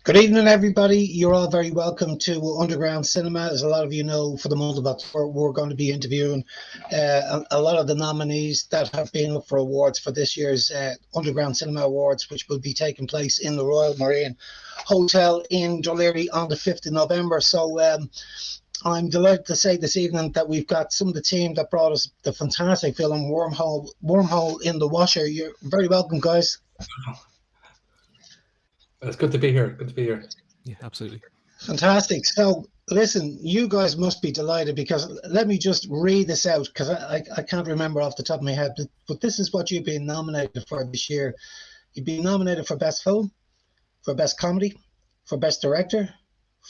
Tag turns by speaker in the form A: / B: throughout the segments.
A: Good evening, everybody. You're all very welcome to Underground Cinema. As a lot of you know, for the month of October, we're going to be interviewing a lot of the nominees that have been up for awards for this year's Underground Cinema Awards, which will be taking place in the Royal Marine Hotel in Dunleary on the 5th of November. So I'm delighted to say this evening that we've got some of the team that brought us the fantastic film Wormhole in the Washer. You're very welcome, guys.
B: It's good to be here. Good to be here.
C: Yeah, absolutely.
A: Fantastic. So, listen, you guys must be delighted because let me just read this out because I can't remember off the top of my head, but this is what you've been nominated for this year. You've been nominated for Best Film, for Best Comedy, for Best Director,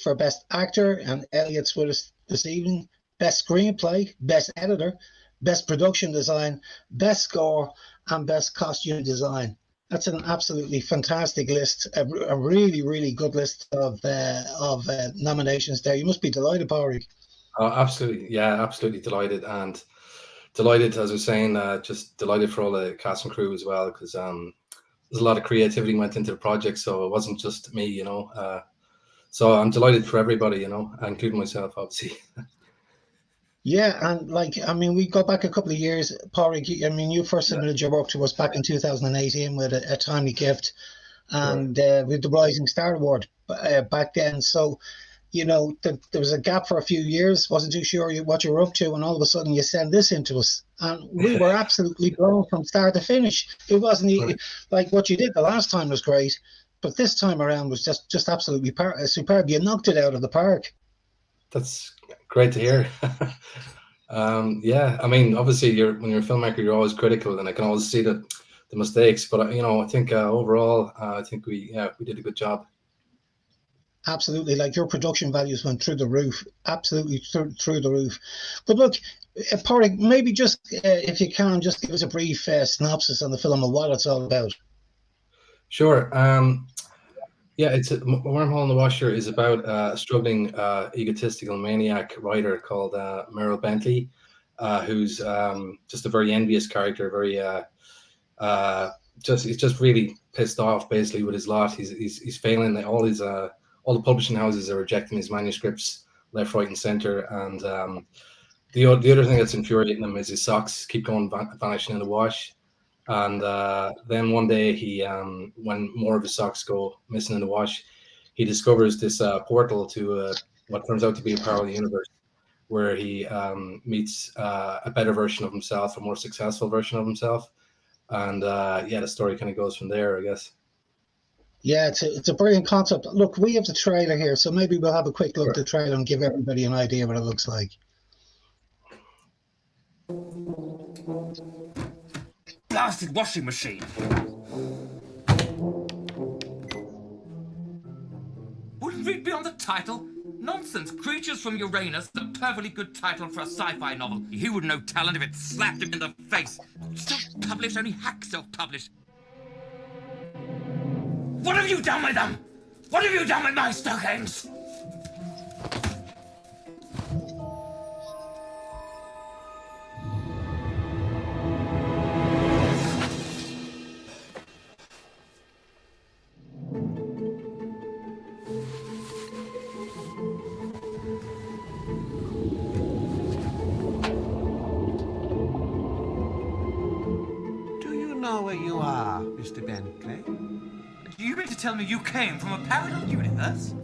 A: for Best Actor, and Elliot's with us this evening, Best Screenplay, Best Editor, Best Production Design, Best Score, and Best Costume Design. That's an absolutely fantastic list, a really, really good list of nominations there. You must be delighted, Pádraig.
B: Oh, absolutely. Yeah, absolutely delighted. And delighted, as I was saying, just delighted for all the cast and crew as well, because there's a lot of creativity went into the project. So it wasn't just me, So I'm delighted for everybody, including myself, obviously.
A: Yeah, and we go back a couple of years, Pádraig. You first submitted your work to us back in 2018 with a timely gift, and with the Rising Star Award back then. So, there was a gap for a few years. Wasn't too sure what you were up to, and all of a sudden you send this into us, and we were absolutely blown from start to finish. It wasn't like what you did the last time was great, but this time around was just absolutely superb. You knocked it out of the park.
B: That's great to hear. Yeah, obviously, when you're a filmmaker, you're always critical, and I can always see the mistakes. But I think overall, I think we did a good job.
A: Absolutely, like your production values went through the roof, absolutely through the roof. But look, Pádraig, maybe just if you can, just give us a brief synopsis on the film and what it's all about.
B: Sure. Yeah, it's Wormhole in the Washer is about a struggling, egotistical maniac writer called Merrill Bentley, who's just a very envious character. He's just really pissed off basically with his lot. He's failing. All the publishing houses are rejecting his manuscripts left, right, and center. And the other thing that's infuriating him is his socks keep going vanishing in the wash. And then one day when more of his socks go missing in the wash, he discovers this portal to what turns out to be a parallel universe where he meets a better version of himself, a more successful version of himself. And the story kind of goes from there, I guess.
A: Yeah, it's a brilliant concept. Look, we have the trailer here, so maybe we'll have a quick look at the trailer and give everybody an idea what it looks like.
D: Blasted washing machine. Wouldn't read beyond the title? Nonsense. Creatures from Uranus, a perfectly good title for a sci-fi novel. He would know talent if it slapped him in the face. Self-published, only hack self-published. What have you done with them? What have you done with my stockings?
E: Where you are, Mr. Bentley?
D: Do you mean to tell me you came from a parallel universe?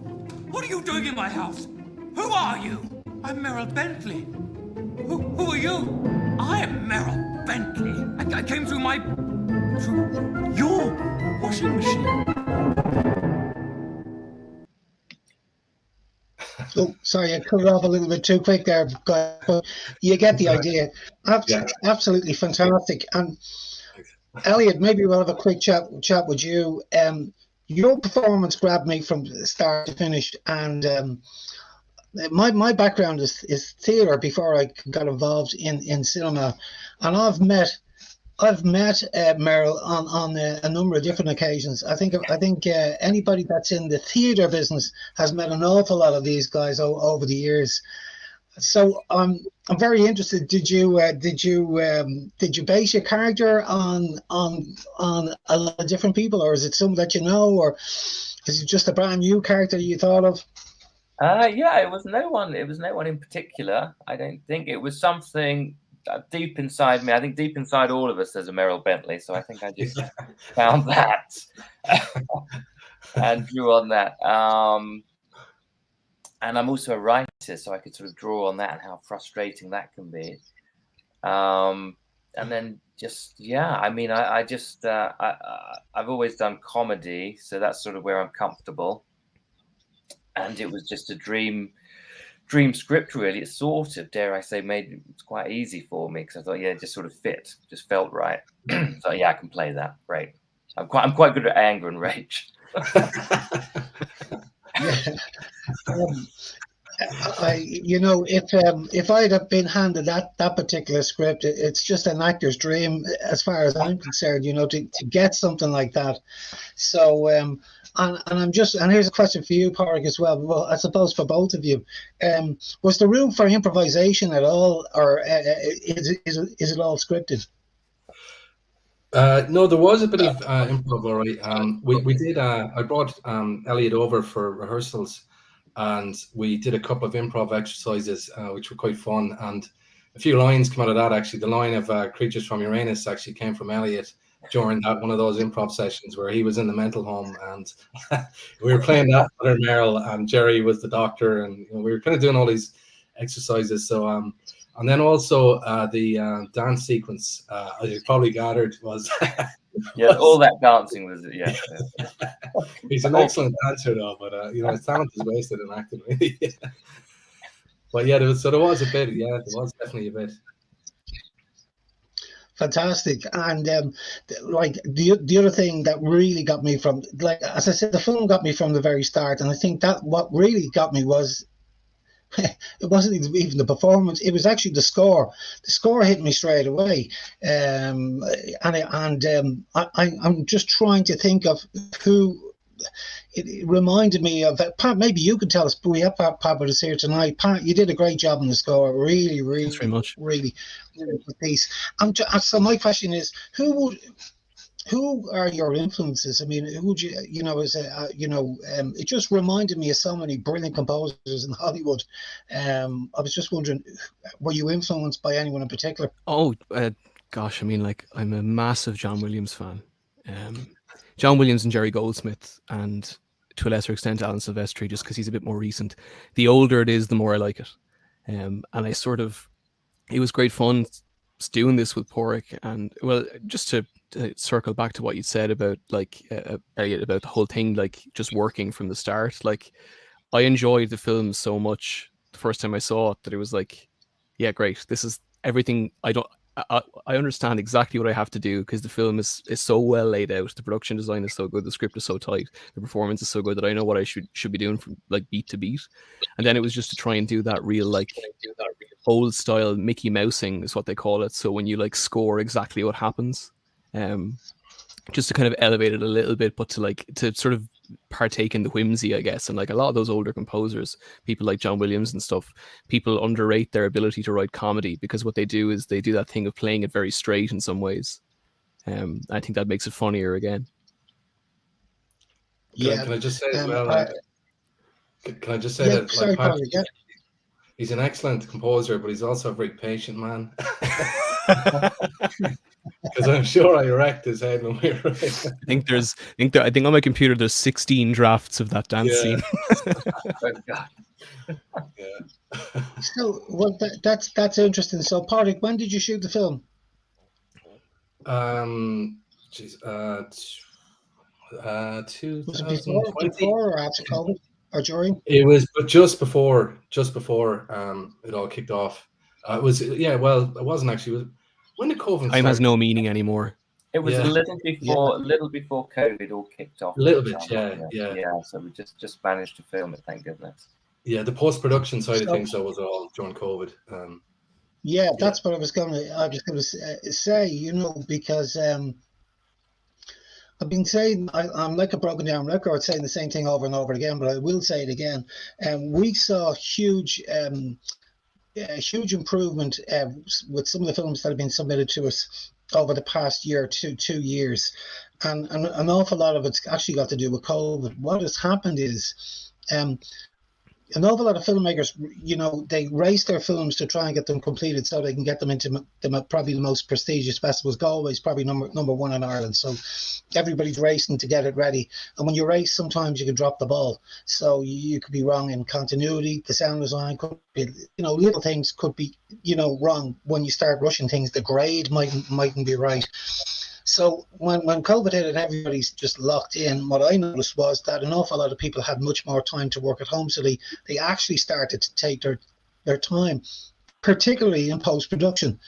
D: What are you doing in my house? Who are you? I'm Merrill Bentley. Who are you? I am Merrill Bentley. I came through your washing machine.
A: Oh, sorry, I cut it off a little bit too quick there, but you get the idea. Absolutely fantastic. And Elliot, maybe we'll have a quick chat with you. Your performance grabbed me from start to finish, and my background is theatre before I got involved in cinema, and I've met Merrill on a number of different occasions. I think anybody that's in the theatre business has met an awful lot of these guys over the years. So I'm very interested. Did you base your character on a lot of different people, or is it some that you know, or Is it just a brand new character you thought of?
C: Yeah, it was no one. It was no one in particular. I don't think it was something deep inside me. I think deep inside all of us there's a Merrill Bentley. So I think I just found that and drew on that. And I'm also a writer, so I could sort of draw on that and how frustrating that can be. And then just I mean, I've always done comedy, so that's sort of where I'm comfortable. And it was just a dream script, really. It sort of, dare I say, made it quite easy for me because I thought, it just sort of fit, just felt right. So I can play that. Great. I'm quite good at anger and rage.
A: If I'd have been handed that particular script, it's just an actor's dream, as far as I'm concerned. To get something like that. So, and here's a question for you, Pádraig, as well. Well, I suppose for both of you, was there room for improvisation at all, or is it all scripted?
B: No, there was a bit of improv, all right. We did. I brought Elliot over for rehearsals, and we did a couple of improv exercises, which were quite fun. And a few lines come out of that. Actually, the line of "Creatures from Uranus" actually came from Elliot during one of those improv sessions where he was in the mental home, and we were playing that with Merrill, and Jerry was the doctor, and we were kind of doing all these exercises. So and then also the dance sequence, as you probably gathered, was
C: all that dancing was
B: He's an excellent dancer, though, but his talent is wasted in acting, really. But there was a bit. Yeah, there was definitely a bit.
A: Fantastic. And the other thing that really got me from, as I said, the film got me from the very start, and I think that what really got me was it wasn't even the performance, it was actually the score. The score hit me straight away. I'm just trying to think of who it reminded me of. Pat, maybe you could tell us, but we have Pat Papadis here tonight. Pat, you did a great job on the score. Really,
F: Thanks very much.
A: Really good piece. So my question is, who are your influences? I mean, who would you, it just reminded me of so many brilliant composers in Hollywood. I was just wondering, were you influenced by anyone in particular?
F: Oh, gosh, I mean, I'm a massive John Williams fan. John Williams and Jerry Goldsmith, and to a lesser extent, Alan Silvestri, just because he's a bit more recent. The older it is, the more I like it. And it was great fun doing this with Pádraig. And, well, just to circle back to what you said about Elliot, about the whole thing, just working from the start. I enjoyed the film so much the first time I saw it that it was great. This is everything. I understand exactly what I have to do because the film is so well laid out. The production design is so good. The script is so tight. The performance is so good that I know what I should be doing from beat to beat. And then it was just to try and do that real old style Mickey Mousing is what they call it. So when you score exactly what happens. Just to kind of elevate it a little bit, but to sort of partake in the whimsy, I guess. And a lot of those older composers, people like John Williams and stuff, people underrate their ability to write comedy because what they do is they do that thing of playing it very straight in some ways. I think that makes it funnier again.
B: Can I just say as well? Can I just say that?
A: Sorry,
B: he's an excellent composer, but he's also a very patient man. Because I'm sure I wrecked his head when we were.
F: I think on my computer there's 16 drafts of that dance scene.
A: So, well, that's interesting. So, Pádraig, when did you shoot the film?
B: 2020.
A: Was it before or after COVID or during?
B: It was, but just before it all kicked off. It was it wasn't actually. When did COVID?
F: Time has no meaning anymore.
C: It was a little before COVID all kicked off.
B: A little bit, yeah.
C: So we just managed to film it, thank goodness.
B: Yeah, the post-production side of things was all during COVID.
A: That's what I was going to say. Because I've been saying I'm like a broken down record, saying the same thing over and over again, but I will say it again. We saw huge improvement with some of the films that have been submitted to us over the past year, 2 years, and an awful lot of it's actually got to do with COVID. What has happened is, an awful lot of filmmakers, they race their films to try and get them completed so they can get them into probably the most prestigious festivals. Galway's probably number one in Ireland, so everybody's racing to get it ready. And when you race, sometimes you can drop the ball. So you could be wrong in continuity. The sound design could be, little things could be, wrong when you start rushing things. The grade mightn't be right. So when COVID hit and everybody's just locked in, what I noticed was that an awful lot of people had much more time to work at home. So they actually started to take their time, particularly in post-production.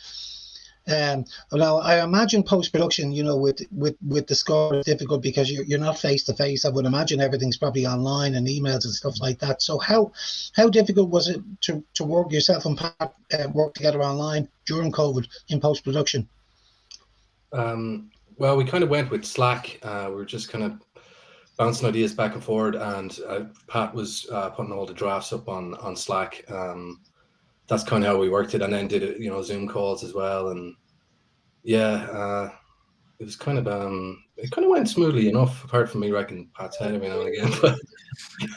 A: Now, I imagine post-production, with the score is difficult because you're not face-to-face. I would imagine everything's probably online and emails and stuff like that. So how difficult was it to work yourself and Pat work together online during COVID in post-production?
B: Well, we kind of went with Slack. We were just kind of bouncing ideas back and forward, and Pat was putting all the drafts up on Slack. That's kind of how we worked it, and then did it, Zoom calls as well. And yeah, it was kind of it kind of went smoothly enough, apart from me wrecking Pat's head every now and again.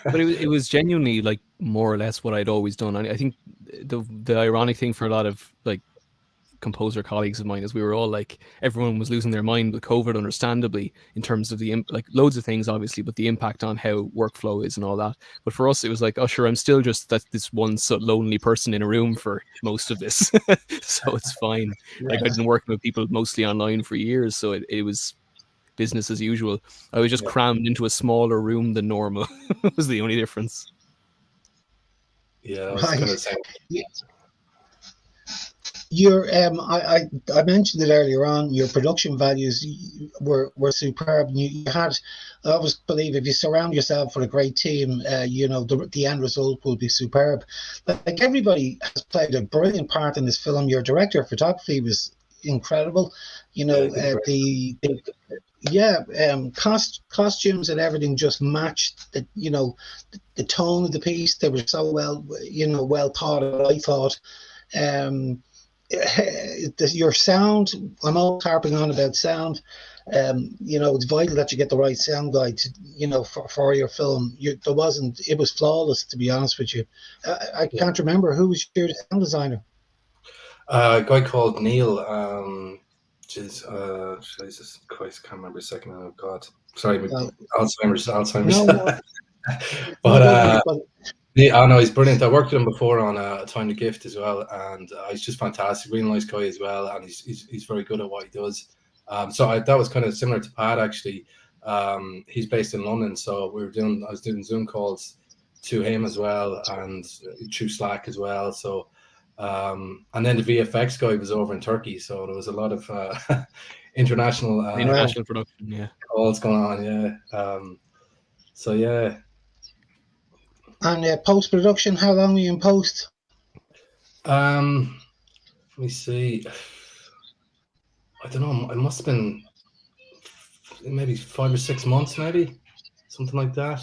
F: But it was genuinely like more or less what I'd always done. I think the ironic thing for a lot of like composer colleagues of mine is we were all like, everyone was losing their mind with COVID, understandably, in terms of the like loads of things obviously, but the impact on how workflow is and all that. But for us it was like, oh sure, I'm still just this one lonely person in a room for most of this. So it's fine. Like I'd been working with people mostly online for years, so it was business as usual. I was just crammed into a smaller room than normal. Was the only difference.
B: Yeah, I was kind of the same.
A: Yeah. I mentioned it earlier on. Your production values were superb. You had, I always believe, if you surround yourself with a great team, the end result will be superb. Like everybody has played a brilliant part in this film. Your director of photography was incredible. Costumes and everything just matched the tone of the piece. They were so well thought out, I thought. Your sound, I'm always harping on about sound. It's vital that you get the right sound guy for your film. It was flawless, to be honest with you. I can't remember who was your sound designer.
B: A guy called Neil. Jesus Christ, can't remember a second. Oh God, sorry, Alzheimer's.
A: No,
B: but yeah, no, he's brilliant. I worked with him before on A Time to Gift as well, and he's just fantastic. Really nice guy as well, and he's very good at what he does. That was kind of similar to Pat actually. He's based in London, so I was doing Zoom calls to him as well, and through Slack as well. So, and then the VFX guy was over in Turkey, so there was a lot of international
F: production,
B: calls going on. So yeah.
A: And post-production, how long were you in post?
B: Let me see. I don't know. It must have been maybe 5 or 6 months, maybe something like that.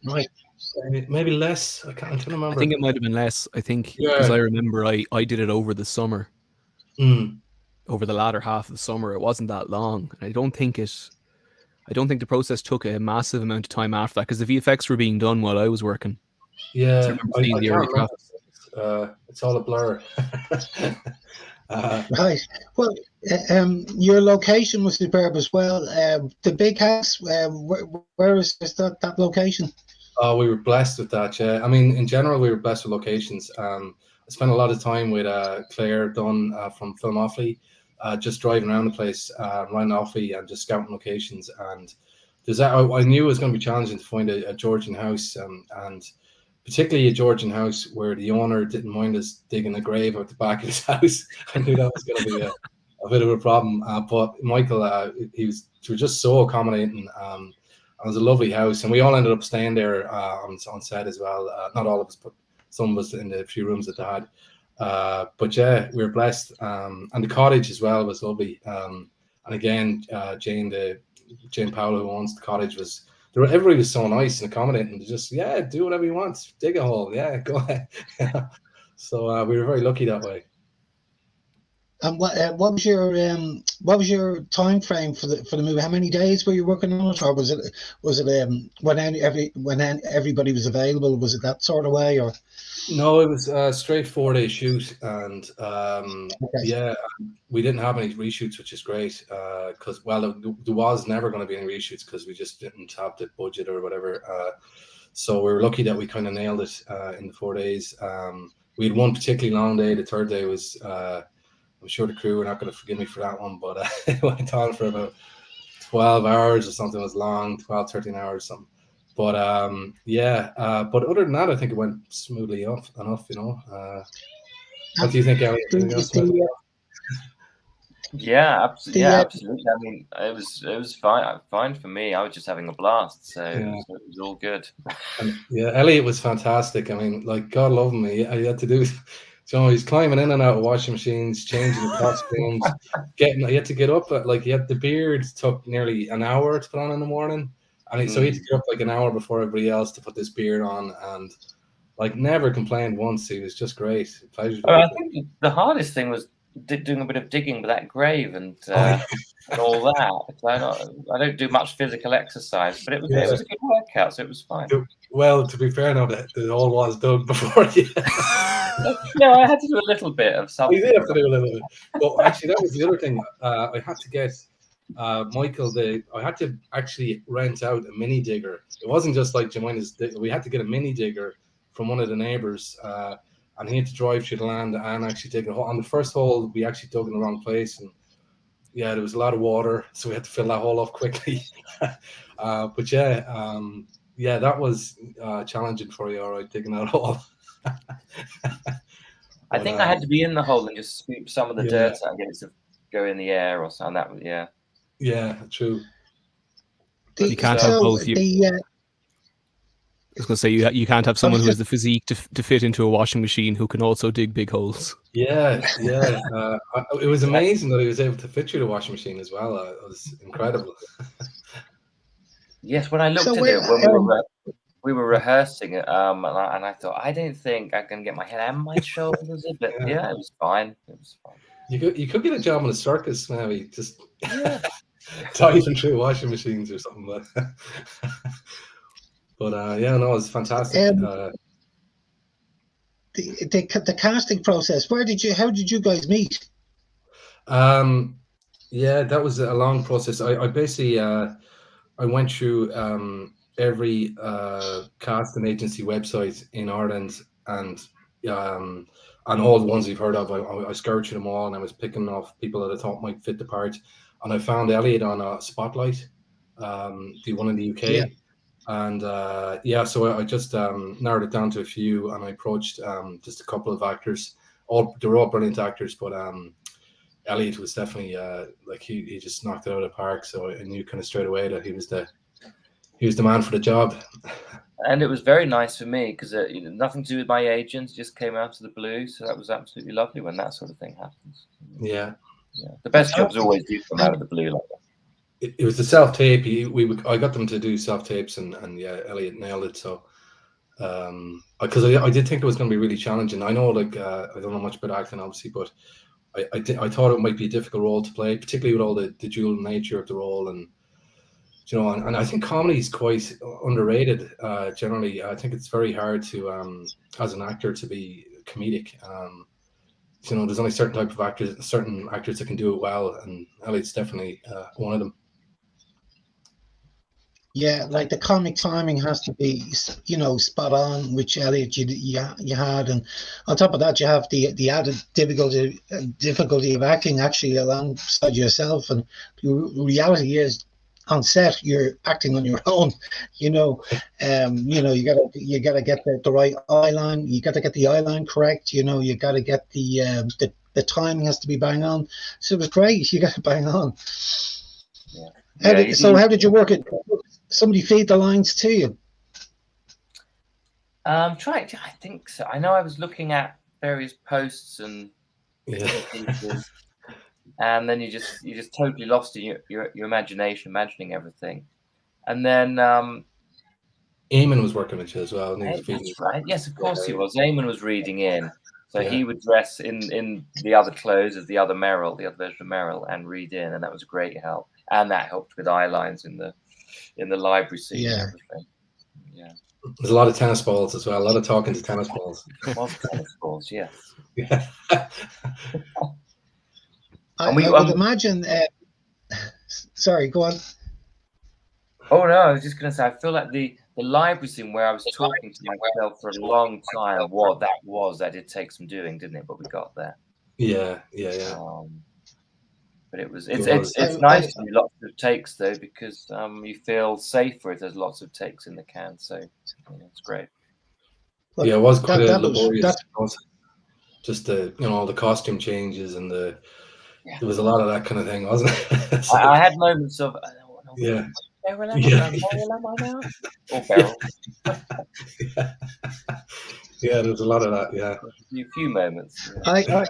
A: Right.
B: Maybe less. I'm trying to remember.
F: I think it might have been less. I think because I remember I did it over the summer. Over the latter half of the summer. It wasn't that long. I don't think the process took a massive amount of time after that because the VFX were being done while I was working.
B: Yeah, I can't remember. It's all a blur.
A: Right. Well, your location was superb as well. The big house, where is that location?
B: Oh, we were blessed with that. Yeah, I mean, in general, we were blessed with locations. I spent a lot of time with Claire Dunn from Film Offaly, just driving around the place, around Offaly, and just scouting locations. And I knew it was going to be challenging to find a Georgian house, and particularly a Georgian house where the owner didn't mind us digging a grave at the back of his house. I knew that was going to be a bit of a problem. But Michael, we were just so accommodating. It was a lovely house, and we all ended up staying there on set as well. Not all of us, but some of us in the few rooms that they had. But yeah, we were blessed. And the cottage as well was lovely. And again, Jane Powell, who owns the cottage, everybody was so nice and accommodating. They just, do whatever you want, dig a hole, go ahead. So we were very lucky that way.
A: And what was your time frame for the movie? How many days were you working on it, or was it when everybody was available? Was it that sort of way, or?
B: No, it was a straight 4-day shoot, and
A: Okay.
B: yeah, we didn't have any reshoots, which is great because there was never going to be any reshoots because we just didn't have the budget or whatever. So we were lucky that we kind of nailed it in the 4 days. We had one particularly long day. The third day was, I'm sure the crew were not going to forgive me for that one, but it went on for about 12 hours or something. It was long, 12, 13 hours, something. But but other than that, I think it went smoothly enough. What do you think, Elliot? Anything else?
C: Yeah, absolutely. Yeah, absolutely. I mean, it was fine for me. I was just having a blast, so it was all good.
B: And, yeah, Elliot was fantastic. I mean, like, God love him. He had to do. So he's climbing in and out of washing machines, changing costumes, he had to get up at he had the beard took nearly an hour to put on in the morning. And so he had to get up like an hour before everybody else to put this beard on, and never complained once. He was just great. Pleasure.
C: I think the hardest thing was doing a bit of digging with that grave and all that. I don't do much physical exercise, but it was a good workout, so it was fine.
B: Well, to be fair, now that it all was done before.
C: No, I had to do a little bit of something.
B: You did have to do a little bit. Well, actually, that was the other thing. I had to get Michael. I had to actually rent out a mini digger. It wasn't just like Jemima's. We had to get a mini digger from one of the neighbors, and he had to drive through the land and actually dig a hole. On the first hole, we actually dug in the wrong place, and there was a lot of water, so we had to fill that hole up quickly. But that was challenging for you, all right, digging that hole.
C: I think I had to be in the hole and just scoop some of the dirt out and get it to go in the air or something. That was
B: Yeah, true.
F: You can't have both. I was going to say you can't have someone who has the physique to fit into a washing machine who can also dig big holes.
B: Yeah. It was amazing that he was able to fit through the washing machine as well. It was incredible.
C: Yes, when I looked at it when we were rehearsing it, and I thought, I don't think I can get my head and my shoulders a bit. Yeah, it was fine. It was fine.
B: You could get a job in a circus, maybe, just diving through washing machines or something. But it was fantastic.
A: The casting process. How did you guys meet?
B: That was a long process. I basically I went through every casting agency website in Ireland and all the ones you've heard of. I scoured through them all, and I was picking off people that I thought might fit the part. And I found Elliot on Spotlight, the one in the UK. And so I just narrowed it down to a few, and I approached just a couple of actors. They were all brilliant actors, but Elliot was definitely he just knocked it out of the park. So I knew kind of straight away that he was the man for the job.
C: And it was very nice for me because nothing to do with my agents, just came out of the blue. So that was absolutely lovely when that sort of thing happens.
B: Yeah.
C: The best jobs always do come out of the blue like that.
B: It was the self-tape. I got them to do self-tapes, and Elliot nailed it. So, because I did think it was going to be really challenging. I know, I don't know much about acting, obviously, but I thought it might be a difficult role to play, particularly with all the dual nature of the role, and and I think comedy is quite underrated. Generally, I think it's very hard to, as an actor, to be comedic. There's only certain type of actors, certain actors that can do it well, and Elliot's definitely one of them.
A: Yeah, the comic timing has to be, spot on, which Elliot you had, and on top of that, you have the added difficulty of acting actually alongside yourself. And the reality is, on set, you're acting on your own. You gotta get the right eye line. You gotta get the eye line correct. You gotta get the timing has to be bang on. So it was great. You got to bang on. How did you work it? Somebody feed the lines to you?
C: I think so. I know I was looking at various posts and and then you just totally lost in your imagination, imagining everything. And then
B: Eamon was working with you as well.
C: That's right. Yes, of course he was. Eamon was reading in. So he would dress in the other clothes as the other Merrill, the other version of Merrill, and read in, and that was a great help. And that helped with eye lines in the library scene and everything. Yeah.
B: There's a lot of tennis balls as well. A lot of talking to tennis balls.
C: Was tennis balls, yes.
B: Yeah.
A: I would imagine. Sorry, go on.
C: Oh no, I was just going to say, I feel like the library scene where I was talking to myself for a long time. That did take some doing, didn't it? But we got there.
B: Yeah.
C: But it's nice to do lots of takes though, because you feel safer if there's lots of takes in the can. So it's great.
A: Well,
B: it was quite laborious. Just the the costume changes and there was a lot of that kind of thing, wasn't it? So,
C: I had moments of
B: yeah.
C: Beryl, am I now? Or Beryl.
B: Yeah, there's a lot of that. Yeah,
C: a few moments.
A: Yeah.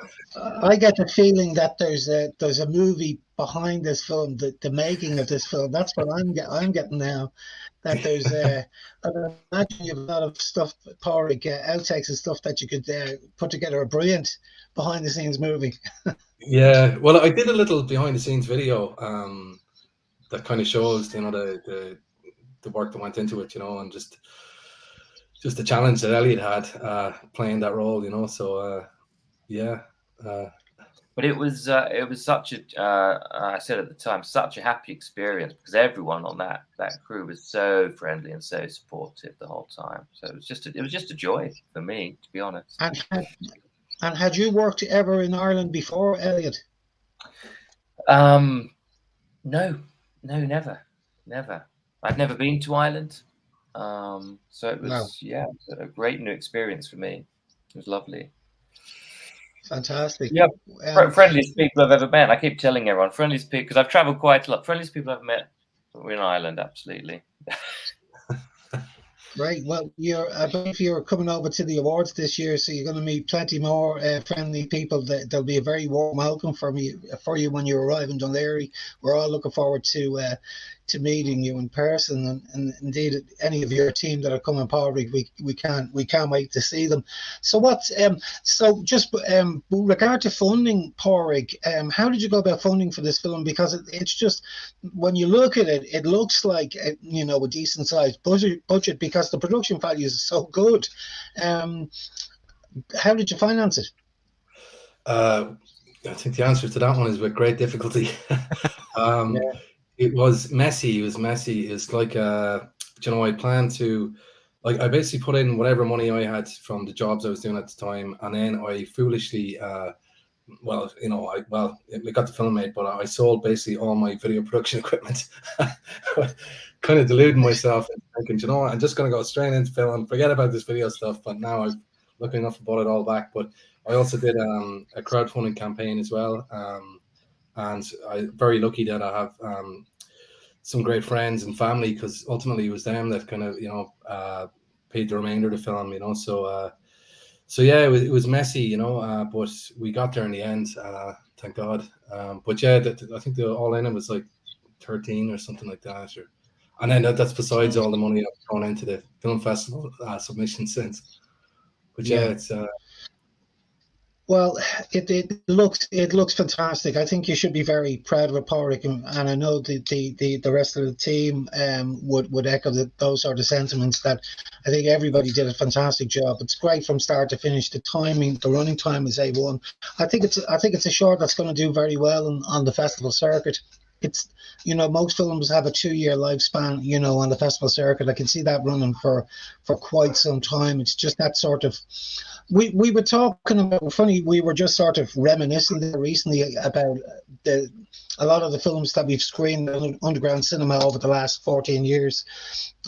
A: I get the feeling that there's a movie behind this film, the making of this film. That's what I'm getting now. That there's I imagine you have a lot of stuff, Pádraig, outtakes and stuff that you could put together a brilliant behind the scenes movie.
B: Yeah, well, I did a little behind the scenes video that kind of shows the work that went into it, and just the challenge that Elliot had playing that role, So
C: But it was such a I said at the time, such a happy experience, because everyone on that crew was so friendly and so supportive the whole time. So it was just a joy for me, to be honest.
A: And had you worked ever in Ireland before, Elliot?
C: No, never. I'd never been to Ireland. So it was a great new experience for me. It was lovely.
A: Fantastic.
C: Yeah, friendliest people I've ever met. I keep telling everyone, friendliest people, because I've traveled quite a lot. Friendliest people I've met were in Ireland, absolutely.
A: Right. Well, I believe you're coming over to the awards this year, so you're going to meet plenty more friendly people. There'll be a very warm welcome for you when you arrive in Dún Laoghaire. We're all looking forward to meeting you in person, and indeed any of your team that are coming, Pádraig, we can't wait to see them. So just with regard to funding, Pádraig, how did you go about funding for this film? Because it's just, when you look at it, it looks like a decent sized budget because the production values are so good. How did you finance it?
B: I think the answer to that one is with great difficulty. It was messy. It's like, I planned to, I basically put in whatever money I had from the jobs I was doing at the time, and then I foolishly, we got the film made, but I sold basically all my video production equipment, kind of deluding myself and thinking, I'm just going to go straight into film, forget about this video stuff. But now I've lucky enough to bought it all back. But I also did a crowdfunding campaign as well. And I'm very lucky that I have some great friends and family, because ultimately it was them that kind of, paid the remainder of the film, So yeah, it was messy, but we got there in the end, thank God. But yeah, I think the all in it was like 13 or something like that. And then that's besides all the money I've thrown into the film festival submission since. But yeah, it's...
A: Well, it looks fantastic. I think you should be very proud of it, Pádraig, and I know the rest of the team would echo those sort of sentiments. That I think everybody did a fantastic job. It's great from start to finish. The timing, the running time is A1. I think it's a short that's going to do very well on the festival circuit. It's most films have a 2-year lifespan, on the festival circuit. I can see that running for quite some time. It's just that sort of. We were talking about, funny, we were just sort of reminiscing there recently about a lot of the films that we've screened in underground cinema over the last 14 years.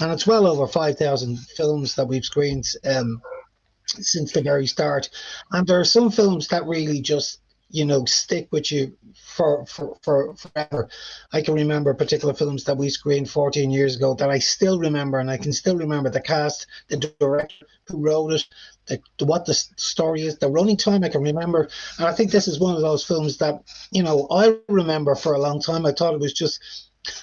A: And it's well over 5,000 films that we've screened since the very start. And there are some films that really just, stick with you for forever. I can remember particular films that we screened 14 years ago that I still remember, and I can still remember the cast, the director who wrote it, what the story is, the running time I can remember. And I think this is one of those films that, I remember for a long time. I thought it was just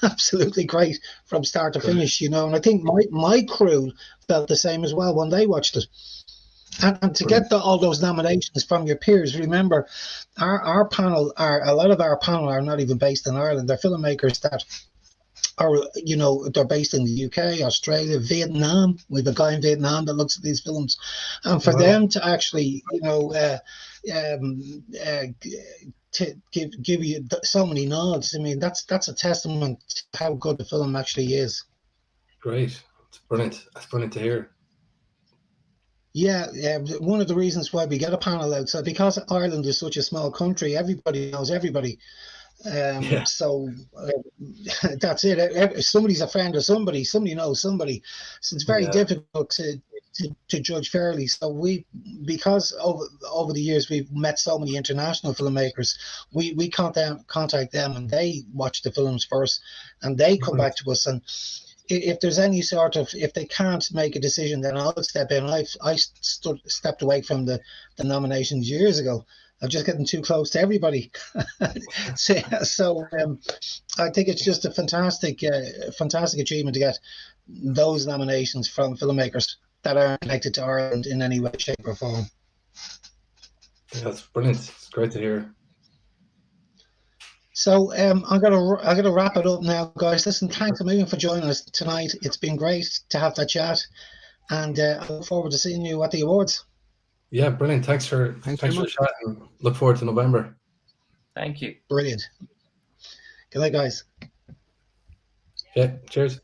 A: absolutely great from start to finish, and I think my crew felt the same as well when they watched it. And to get all those nominations from your peers, remember, our panel a lot of our panel are not even based in Ireland. They're filmmakers that are, they're based in the UK, Australia, Vietnam. We have a guy in Vietnam that looks at these films, and for them to actually, to give you so many nods. I mean, that's a testament to how good the film actually is.
B: Great, it's brilliant. That's brilliant to hear.
A: Yeah, one of the reasons why we get a panel outside, because Ireland is such a small country, everybody knows everybody. So that's it. Somebody's a friend of somebody. Somebody knows somebody. So it's very difficult to judge fairly. So because over the years we've met so many international filmmakers, we contact them and they watch the films first, and they come back to us. And if there's any sort of, if they can't make a decision, then I'll step in. I stepped away from the nominations years ago. I'm just getting too close to everybody. so I think it's just a fantastic achievement to get those nominations from filmmakers that are connected to Ireland in any way, shape, or form.
B: Yeah, that's brilliant. It's great to hear.
A: So I'm gonna wrap it up now, guys. Listen, thanks a million for joining us tonight. It's been great to have that chat, and I look forward to seeing you at the awards.
B: Yeah, brilliant. Thanks for the chat, and look forward to November.
C: Thank you.
A: Brilliant. Good night, guys.
B: Yeah, cheers.